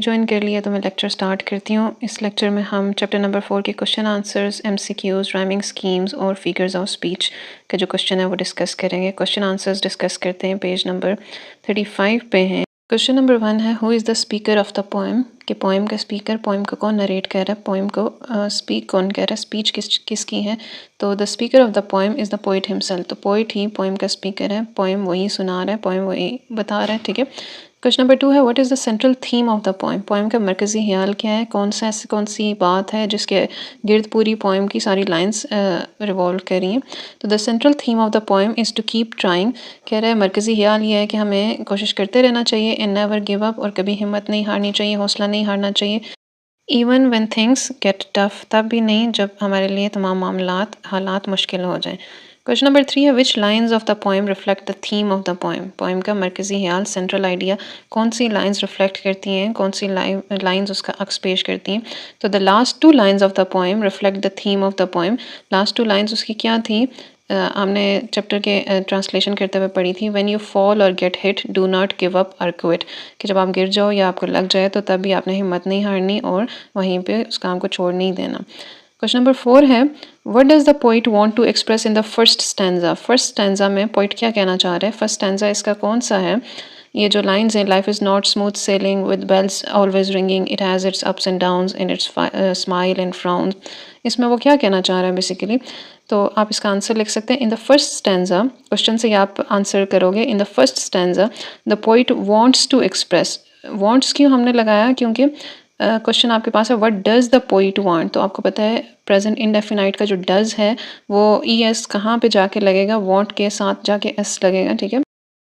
Join कर लिया तो मैं लेक्चर स्टार्ट करती हूँ। इस लेक्चर में हम चैप्टर नंबर 4 के question answers, MCQs, rhyming schemes और फिगर्स ऑफ स्पीच का जो क्वेश्चन है वो डिस्कस करेंगे। क्वेश्चन आंसर्स डिस्कस करते हैं, पेज नंबर 35 पे हैं। क्वेश्चन नंबर 1 है, who is the speaker of the poem, कि पोएम का स्पीकर, पोएम को कौन नरेट कर रहा है, पोएम को स्पीक कौन कर रहा है, स्पीच किसकी है। तो the speaker of the poem is the poet himself, तो पोइट ही पोएम का स्पीकर है, पोएम वही सुना रहा है, पोएम वही बता रहा है, ठीक है। क्वेश्चन नंबर 2 है, what is the central theme of the poem, poem का मरकज़ी ख्याल क्या है, कौन सी बात है जिसके गिर्द पूरी पोएम की सारी लाइंस रिवॉल्व कर रही हैं। तो the central theme of the poem is to keep trying, कह रहा है मरकज़ी ख्याल ये है कि हमें कोशिश करते रहना चाहिए, एंड नेवर गिव अप, और कभी हिम्मत नहीं हारनी चाहिए, हौसला नहीं हारना चाहिए। Even when things get tough, तब भी नहीं जब हमारे लिए तमाम हालात मुश्किल हो जाएं। क्वेश्चन नंबर 3 है, which lines of the poem reflect the theme of the poem, poem का मरकज़ी ख्याल, सेंट्रल आइडिया, कौन सी लाइन्स रिफ्लेक्ट करती हैं, कौन सी लाइन्स उसका अक्स पेश करती हैं। तो the last 2 lines of the poem reflect the theme of the poem, last 2 lines उसकी क्या थी, हमने चैप्टर के ट्रांसलेशन करते हुए पढ़ी थी, व्हेन यू फॉल और gate hit do not give up और क्विट, कि जब आप गिर जाओ या आपको लग जाए तो तब भी आपने हिम्मत नहीं हारनी और वहीं पे उस काम को छोड़ नहीं देना। क्वेश्चन नंबर 4 है, what does the poet want to express in the first stanza, first stanza में पोइट क्या कहना चाह रहा है, फर्स्ट स्टैंजा इसका कौन सा है। ये जो लाइंस हैं, life is not smooth sailing with bells always ringing, it has its ups and downs in its smile and frown, इसमें वो क्या कहना चाह रहा है बेसिकली। तो आप इसका आंसर लिख सकते हैं, in the first stanza, question से आप आंसर करोगे, in the first stanza the poet wants to express, wants क्यों हमने लगाया, क्योंकि क्वेश्चन आपके पास है what does the poet want, तो आपको पता है प्रेजेंट इंडेफिनाइट का जो डज है वो ES कहाँ पे जाके लगेगा, वांट के साथ जाके S लगेगा, ठीक है।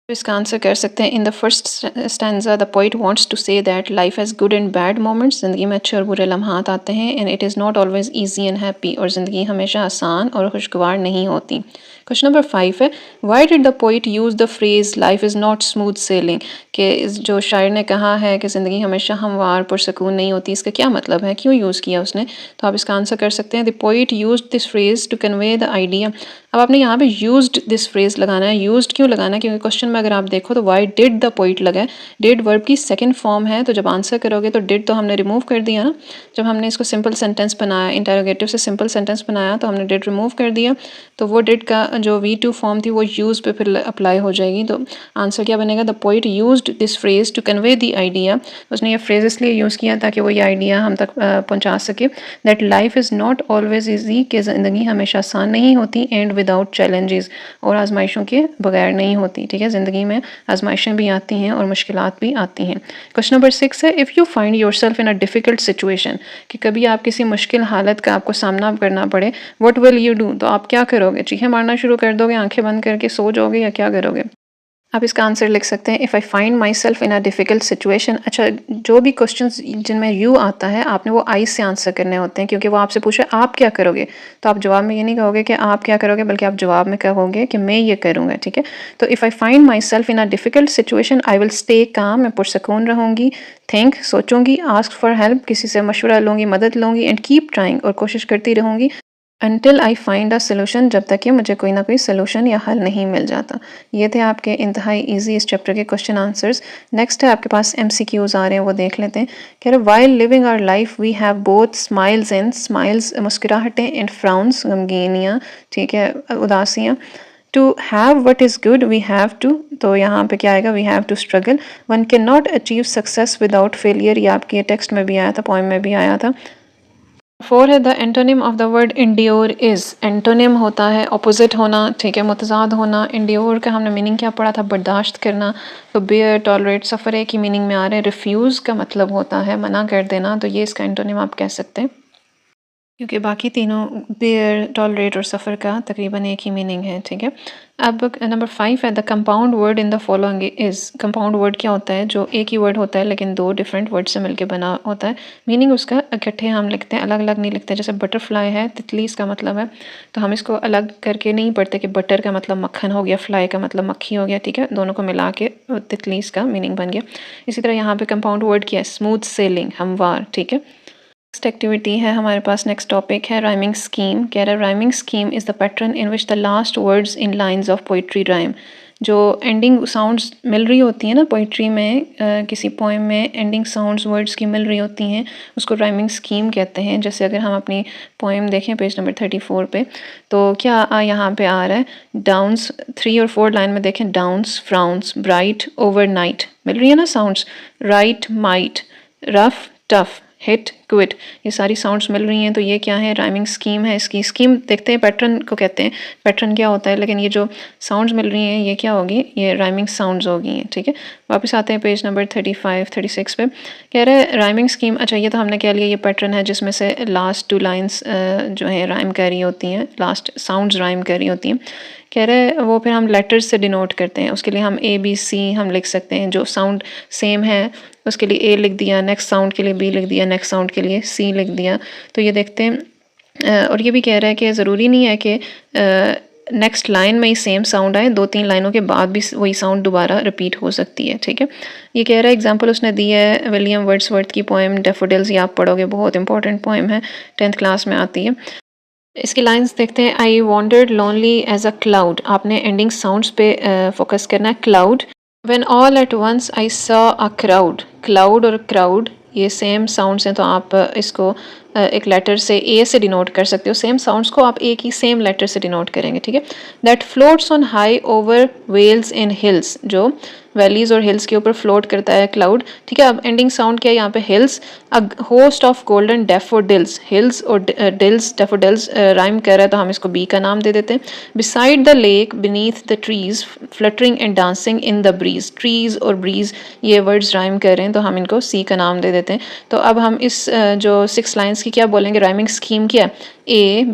तो इसका आंसर कर सकते हैं, in the first stanza the poet wants to say that life has good and bad moments, ज़िंदगी में अच्छे और बुरे लम्हात आते हैं, and it is not always easy and happy, और ज़िंदगी हमेशा आसान और खुशगवार नहीं होती। क्वेश्चन नंबर 5 है, why did the poet use the phrase life is not smooth selling, कि जो शायर ने कहा है कि ज़िंदगी हमेशा हमवार पुरसकून नहीं होती, इसका क्या मतलब है, क्यों यूज़ किया उसने। तो आप इसका आंसर कर सकते हैं, the poet used this phrase to convey the idea. अब आपने यहाँ पे यूज्ड दिस फ्रेज लगाना है, यूज्ड क्यों लगाना है, क्योंकि क्वेश्चन में अगर आप देखो तो वाई डिड द पोइट लगा है, डिड वर्ब की सेकंड फॉर्म है, तो जब आंसर करोगे तो डिड तो हमने रिमूव कर दिया ना, जब हमने इसको सिंपल सेंटेंस बनाया, इंटरोगेटिव से सिंपल सेंटेंस बनाया तो हमने डिड रिमूव कर दिया, तो वो डिड का जो V2 फॉर्म थी वो यूज पे फिर अप्लाई हो जाएगी। तो आंसर क्या बनेगा, the poet used this phrase to convey the idea, उसने ये फ्रेज इसलिए यूज़ किया ताकि वो ये आइडिया हम तक पहुँचा सके, that life is not always easy, कि ज़िंदगी हमेशा आसान नहीं होती, एंड विदाउट चैलेंजेस, और आजमाइशों के बगैर नहीं होती, ठीक है। ज़िंदगी में आजमाइशें भी आती हैं और मुश्किलात भी आती हैं। क्वेश्चन नंबर 6 है, if you find your self in a difficult situation, कि कभी आप किसी मुश्किल हालत का आपको सामना करना पड़े, व्हाट विल यू डू, तो आप क्या करोगे, चीखें मारना शुरू कर दोगे, आंखें बंद करके सो जाओगे, या क्या करोगे। आप इसका आंसर लिख सकते हैं, if I find my self in a difficult situation. अच्छा, जो भी क्वेश्चंस जिनमें यू आता है आपने वो आई से आंसर करने होते हैं, क्योंकि वो आपसे पूछे आप क्या करोगे, तो आप जवाब में ये नहीं कहोगे कि आप क्या करोगे, बल्कि आप जवाब में कहोगे कि मैं ये करूँगा, ठीक है। तो if I find my self in a difficult situation I will stay calm, मैं पुरसकून रहूँगी, थिंक सोचूंगी, आस्क फॉर हेल्प, किसी से मशवरा लूँगी, मदद लूँगी, एंड कीप ट्राइंग, और कोशिश करती रहूँगी, until I find a solution, जब तक कि मुझे कोई ना कोई सोल्यूशन या हल नहीं मिल जाता। ये थे आपके इंतहाई इजी इस चैप्टर के क्वेश्चन आंसर्स। नेक्स्ट है आपके पास MCQs आ रहे हैं, वो देख लेते हैं। कह रहे, while living our life we have both smiles and smiles, मुस्कुराहटें, एंड फ्राउन्स, गमगीनियाँ, ठीक है, उदासियाँ। To have what is good we have to, तो यहाँ पे क्या आएगा, we have to struggle. One can not achieve success without failure, ये आपके टेक्स्ट में भी आया था, पोइम में भी आया था। 4 है, the antonym of the word endure is, antonym होता है अपोजिट होना, ठीक है, मुतजाद होना। इंड्योर का हमने मीनिंग क्या पढ़ा था, बर्दाश्त करना। तो बेयर, टॉलरेट, सफ़र एक ही मीनिंग में आ रहे हैं। रिफ्यूज़ का मतलब होता है मना कर देना, तो ये इसका एंटोनिम आप कह सकते हैं, क्योंकि बाकी तीनों बेयर, टॉलरेट और सफ़र का तकरीबन एक ही मीनिंग है, ठीक है। अब नंबर 5 है, the compound word in the following is, compound word क्या होता है, जो एक ही वर्ड होता है लेकिन दो डिफरेंट वर्ड से मिलके बना होता है, मीनिंग उसका इकट्ठे हम लिखते हैं, अलग अलग नहीं लिखते। जैसे बटरफ्लाई है, तितली इसका मतलब है, तो हम इसको अलग करके नहीं पढ़ते कि बटर का मतलब मक्खन हो गया, फ्लाई का मतलब मक्खी हो गया, ठीक है, दोनों को मिला के तितली इसका मीनिंग बन गया। इसी तरह यहाँ पे कंपाउंड वर्ड क्या है, स्मूथ सेलिंग, हमवार, ठीक है। नेक्स्ट एक्टिविटी है हमारे पास, नेक्स्ट टॉपिक है राइमिंग स्कीम। कह रहा है, rhyming scheme is the pattern in which the last words in lines of poetry rhyme, जो एंडिंग साउंड्स मिल रही होती हैं ना पोइट्री में, किसी पोएम में एंडिंग साउंड्स वर्ड्स की मिल रही होती हैं, उसको राइमिंग स्कीम कहते हैं। जैसे अगर हम अपनी पोएम देखें पेज नंबर 34 पे, तो क्या यहाँ पे आ रहा है, डाउन्स 3 और 4 लाइन में देखें, डाउन्स, फ्राउन्स, ब्राइट, ओवरनाइट, मिल रही है ना sounds, right, might, rough, tough, hit, quit, ये सारी साउंड्स मिल रही हैं। तो ये क्या है, राइमिंग स्कीम है। इसकी स्कीम देखते हैं, पैटर्न को कहते हैं, पैटर्न क्या होता है, लेकिन ये जो साउंड्स मिल रही हैं ये क्या होगी, ये राइमिंग साउंड्स होगी, ठीक है। वापस आते हैं पेज नंबर 35 36 पे, कह रहे हैं राइमिंग स्कीम। अच्छा, ये तो हमने कह लिया ये पैटर्न है जिसमें से लास्ट 2 लाइन्स जो है राइम कर रही होती हैं, लास्ट साउंड्स राइम कर रही होती हैं। कह रहे हैं वो फिर हम लेटर्स से डिनोट करते हैं, उसके लिए हम ABC हम लिख सकते हैं, जो साउंड सेम है उसके लिए A लिख दिया, नेक्स्ट साउंड के लिए B लिख दिया, नेक्स्ट साउंड के लिए C लिख दिया। तो ये देखते हैं। और ये भी कह रहा है कि ज़रूरी नहीं है कि नेक्स्ट लाइन में ही सेम साउंड आए, 2-3 लाइनों के बाद भी वही साउंड दोबारा रिपीट हो सकती है, ठीक है। ये कह रहा है, एग्जांपल उसने दी है विलियम वर्ड्सवर्थ की पोएम डैफोडिल्स, ये आप पढ़ोगे, बहुत इंपॉर्टेंट पोएम है, 10th क्लास में आती है। इसकी लाइंस देखते हैं, I wandered lonely as a cloud, आपने एंडिंग साउंड्स पे फोकस करना है। Cloud, when all at once I saw a crowd, cloud और क्राउड ये सेम साउंड्स हैं, तो आप इसको एक लेटर से A से डिनोट कर सकते हो, सेम साउंड्स को आप एक ही सेम लेटर से डिनोट करेंगे, ठीक है। That floats on high over vales and hills, जो वैलीज और हिल्स के ऊपर फ्लोट करता है क्लाउड, ठीक है। अब एंडिंग साउंड क्या है यहाँ पे, hills, a host of golden daffodils, hills और डिल्स, डैफोडिल्स राइम कर रहा है तो हम इसको B का नाम दे देते हैं। Beside the lake beneath the trees fluttering and dancing in the breeze, trees और ब्रीज ये वर्ड्स राइम कर रहे हैं तो हम इनको C का नाम दे देते हैं। तो अब हम इस जो 6 लाइन्स की क्या बोलेंगे, राइमिंग स्कीम क्या है, A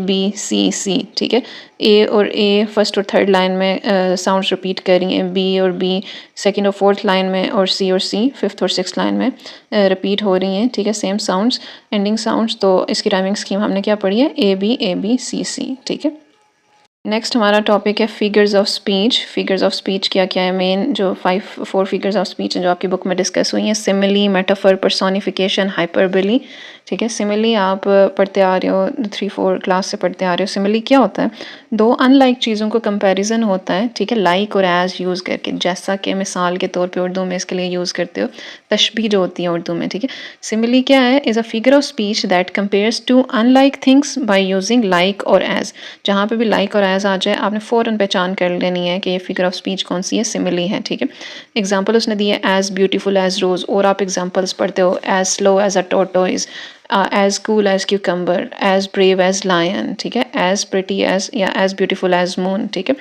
B C ठीक है। A और A फर्स्ट और थर्ड लाइन में साउंड्स रिपीट कर रही हैं, B और B सेकंड और फोर्थ लाइन में, और C फिफ्थ और सिक्स लाइन में रिपीट हो रही हैं, ठीक है, सेम साउंड्स, एंडिंग साउंड्स। तो इसकी राइमिंग स्कीम हमने क्या पढ़ी है, A B C, ठीक है। नेक्स्ट हमारा टॉपिक है figures of speech. Figures of speech क्या क्या है, मेन जो 4 फिगर्स ऑफ स्पीच हैं जो आपकी बुक में डिस्कस हुई हैं, सिमिली, मेटाफर, पर्सोनिफिकेशन, हाइपरबोली, ठीक है। सिमिली आप पढ़ते आ रहे हो, 3-4 क्लास से पढ़ते आ रहे हो। सिमिली क्या होता है, 2 अनलाइक चीज़ों को कंपैरिजन होता है, ठीक है, लाइक और एज यूज़ करके, जैसा कि मिसाल के तौर पे उर्दू में इसके लिए यूज़ करते हो, तशबीह जो होती है उर्दू में, ठीक है। सिमिली क्या है, is a figure of speech that compares two unlike things by using like और एज। जहाँ पे भी लाइक और एज आ जाए आपने फ़ौरन पहचान कर लेनी है कि ये फिगर ऑफ स्पीच कौन सी है, सिमिली है, ठीक है। एग्जाम्पल उसने दी है, एज ब्यूटीफुल एज रोज़, और आप एग्जाम्पल्स पढ़ते हो, as slow as a tortoise, as cool as cucumber, as brave as lion, ठीक है, एज प्रिटी एज, या एज ब्यूटीफुल एज मून, ठीक है।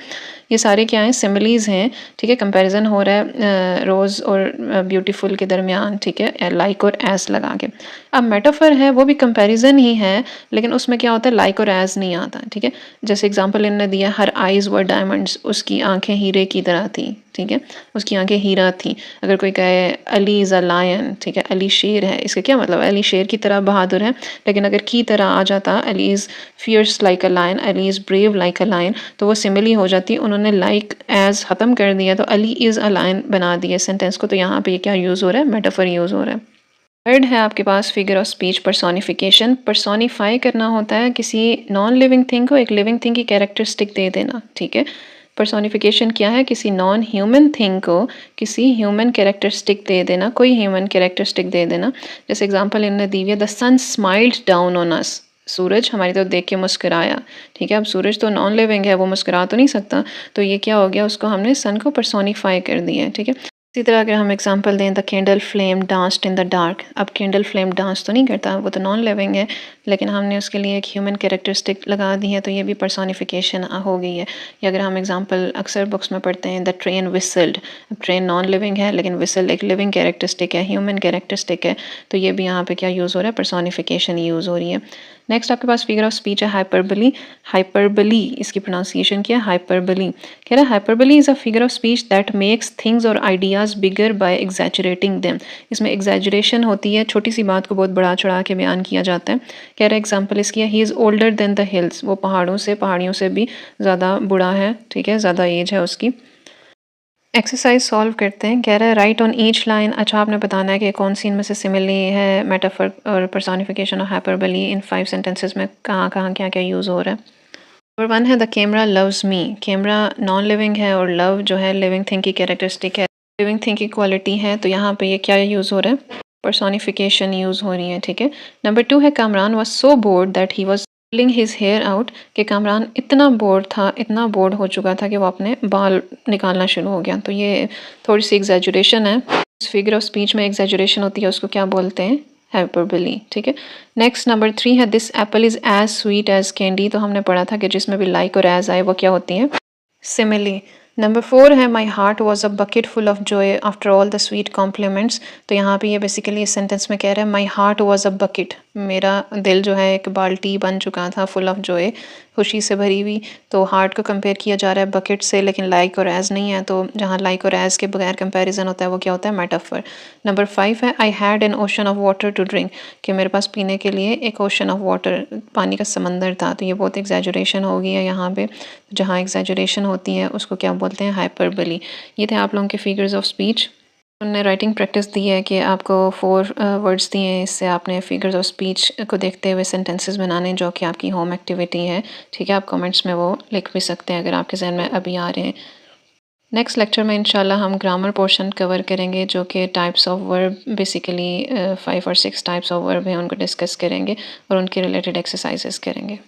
ये सारे क्या हैं, सिमिलीज हैं, ठीक है। कंपैरिजन हो रहा है रोज़ और ब्यूटीफुल के दरमियान, ठीक है, लाइक और एज लगा के। अब मेटाफर है वो भी कंपैरिजन ही है, लेकिन उसमें क्या होता है, लाइक और एज नहीं आता, ठीक है। जैसे एग्जांपल इन्होंने दिया, हर आइज़ वर डायमंड्स, उसकी आंखें हीरे की तरह थी, ठीक है, उसकी आंखें हीरा थी। अगर कोई कहे अली इज़ अ लायन, ठीक है, अली शेर है, इसका क्या मतलब, अली शेर की तरह बहादुर है, लेकिन अगर की तरह आ जाता, Ali is fierce like a lion, Ali is brave like a lion, तो वो सिमिली हो जाती। उन्होंने लाइक एज ख़त्म कर दिया तो अली इज़ अ लायन बना दिया सेंटेंस को। तो यहाँ पे क्या यूज़ हो रहा है, मेटाफर यूज़ हो रहा है। थर्ड है आपके पास figure of speech personification. Personify करना होता है किसी नॉन लिविंग थिंग को एक लिविंग थिंग की कैरेक्टरिस्टिक दे देना, ठीक है। पर्सोनिफिकेशन क्या है, किसी नॉन ह्यूमन थिंग को किसी ह्यूमन कैरेक्टरिस्टिक दे देना, कोई ह्यूमन कैरेक्टरिस्टिक दे देना। जैसे एग्जांपल इन्होंने दी है, the sun smiled down on us, सूरज हमारी तरफ देख के मुस्कुराया, ठीक है। अब सूरज तो नॉन लिविंग है, वो मुस्कुरा तो नहीं सकता, तो ये क्या हो गया, उसको हमने सन को पर्सोनिफाई कर दिया है, ठीक है। इसी तरह अगर हम एग्जांपल दें, the candle flame danced in the dark, अब कैंडल फ्लेम डांस तो नहीं करता, वो तो नॉन लिविंग है, लेकिन हमने उसके लिए एक ह्यूमन कैरेक्टरिस्टिक लगा दी है, तो ये भी पर्सोनिफिकेशन हो गई है। या अगर हम एग्जांपल अक्सर बुक्स में पढ़ते हैं, the train whistled, train non living है लेकिन विसल एक लिविंग कैरेक्टरिस्टिक है, ह्यूमन कैरेक्टरिस्टिक है, तो ये भी यहाँ पे क्या यूज़ हो रहा है, पर्सोनिफिकेशन यूज़ हो रही है। नेक्स्ट आपके पास फिगर ऑफ स्पीच है हाइपरबली। हाइपरबली इसकी प्रोनाउंसिएशन क्या है, हाइपरबली। कह रहा है hyperbole is a figure of speech that makes things और आइडियाज़ बिगर बाय एग्जैजरेटिंग देम। इसमें एग्जैजरेशन होती है, छोटी सी बात को बहुत बढ़ा चढ़ा के बयान किया जाता है। कह रहा है एग्जाम्पल इसकी है, he is older than the hills, वो पहाड़ियों से भी ज़्यादा बूढ़ा है, ठीक है, ज़्यादा एज है उसकी। एक्सरसाइज सॉल्व करते हैं। कह रहा है राइट ऑन ईच लाइन, अच्छा आपने बताना है कि कौन सी इनमें से सिमिली है, मेटाफर और पर्सोनिफिकेशन और हाइपरबली, इन 5 सेंटेंसेस में कहाँ कहाँ क्या क्या यूज़ हो रहा है। नंबर 1 है the camera loves me. Camera non living है और लव जो है लिविंग थिंग की कैरेक्टरिस्टिक है, लिविंग थिंग की क्वालिटी है, तो यहाँ पे ये क्या यूज़ हो रहा है, पर्सोनिफिकेशन यूज़ हो रही है, ठीक है। नंबर 2 है Kamran was so bored that he was pulling his hair out, कि कामरान इतना बोर्ड था, इतना बोर्ड हो चुका था कि वो अपने बाल निकालना शुरू हो गया। तो ये थोड़ी सी एग्जैजुरेशन है। इस फिगर ऑफ स्पीच में एग्जैजुरेशन होती है, उसको क्या बोलते हैं, हाइपरबोली, ठीक है। नेक्स्ट नंबर 3 है this apple is as sweet as candy. तो हमने पढ़ा था कि जिसमें भी लाइक और एज आए वो क्या होती हैं, सिमिली। नंबर 4 है my heart was a bucket full of joy after all the sweet compliments. तो यहाँ पे ये बेसिकली इस सेंटेंस में कह रहा है my heart was a bucket, मेरा दिल जो है एक बाल्टी बन चुका था, फुल ऑफ जॉय, खुशी से भरी हुई। तो हार्ट को कंपेयर किया जा रहा है बकेट से, लेकिन लाइक और एज नहीं है, तो जहाँ लाइक और एज के बगैर कंपैरिजन होता है वो क्या होता है, मेटाफर। नंबर 5 है I had an ocean of water to drink, कि मेरे पास पीने के लिए एक ओशन ऑफ वाटर, पानी का समंदर था। तो ये बहुत एग्जैजुरेशन हो गई है यहाँ पे, जहाँ एग्जैजुरेशन होती है उसको क्या बोलते हैं, हाइपरबोली। ये थे आप लोगों के फिगर्स ऑफ स्पीच। उन्होंने राइटिंग प्रैक्टिस दी है कि आपको 4 वर्ड्स दिए हैं, इससे आपने फिगर्स ऑफ स्पीच को देखते हुए सेंटेंसेस बनाने, जो कि आपकी होम एक्टिविटी है, ठीक है। आप कमेंट्स में वो लिख भी सकते हैं अगर आपके जहन में अभी आ रहे हैं। नेक्स्ट लेक्चर में इंशाल्लाह हम ग्रामर पोर्शन कवर करेंगे, जो कि टाइप्स ऑफ वर्ब, बेसिकली 5 और 6 टाइप्स ऑफ वर्ब हैं, उनको डिस्कस करेंगे और उनके रिलेटेड एक्सरसाइजेस करेंगे।